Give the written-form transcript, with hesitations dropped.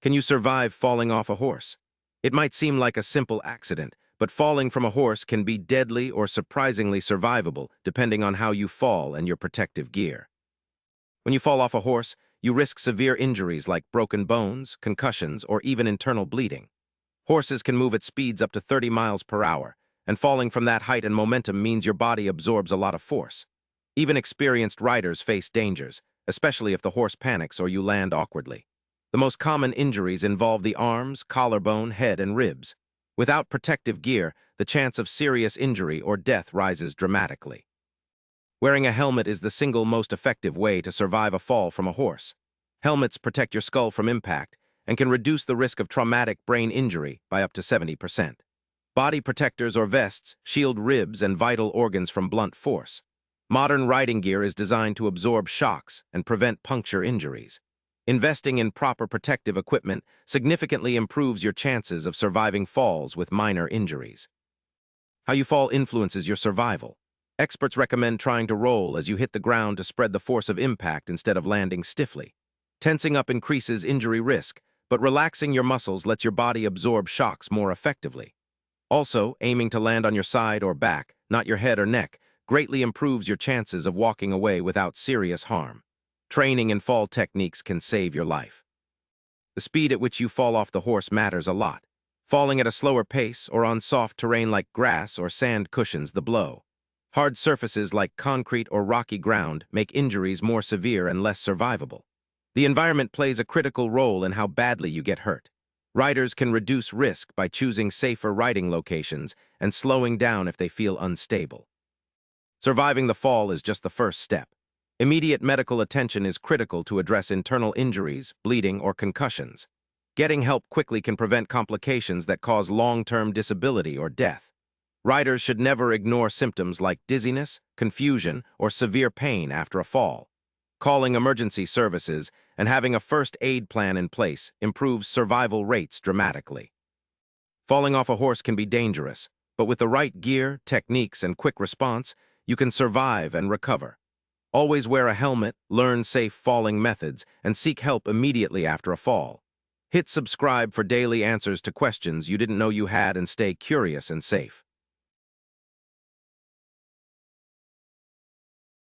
Can you survive falling off a horse? It might seem like a simple accident, but falling from a horse can be deadly or surprisingly survivable, depending on how you fall and your protective gear. When you fall off a horse, you risk severe injuries like broken bones, concussions, or even internal bleeding. Horses can move at speeds up to 30 miles per hour, and falling from that height and momentum means your body absorbs a lot of force. Even experienced riders face dangers, especially if the horse panics or you land awkwardly. The most common injuries involve the arms, collarbone, head, and ribs. Without protective gear, the chance of serious injury or death rises dramatically. Wearing a helmet is the single most effective way to survive a fall from a horse. Helmets protect your skull from impact and can reduce the risk of traumatic brain injury by up to 70%. Body protectors or vests shield ribs and vital organs from blunt force. Modern riding gear is designed to absorb shocks and prevent puncture injuries. Investing in proper protective equipment significantly improves your chances of surviving falls with minor injuries. How you fall influences your survival. Experts recommend trying to roll as you hit the ground to spread the force of impact instead of landing stiffly. Tensing up increases injury risk, but relaxing your muscles lets your body absorb shocks more effectively. Also, aiming to land on your side or back, not your head or neck, greatly improves your chances of walking away without serious harm. Training in fall techniques can save your life. The speed at which you fall off the horse matters a lot. Falling at a slower pace or on soft terrain like grass or sand cushions the blow. Hard surfaces like concrete or rocky ground make injuries more severe and less survivable. The environment plays a critical role in how badly you get hurt. Riders can reduce risk by choosing safer riding locations and slowing down if they feel unstable. Surviving the fall is just the first step. Immediate medical attention is critical to address internal injuries, bleeding, or concussions. Getting help quickly can prevent complications that cause long-term disability or death. Riders should never ignore symptoms like dizziness, confusion, or severe pain after a fall. Calling emergency services and having a first aid plan in place improves survival rates dramatically. Falling off a horse can be dangerous, but with the right gear, techniques, and quick response, you can survive and recover. Always wear a helmet, learn safe falling methods, and seek help immediately after a fall. Hit subscribe for daily answers to questions you didn't know you had and stay curious and safe.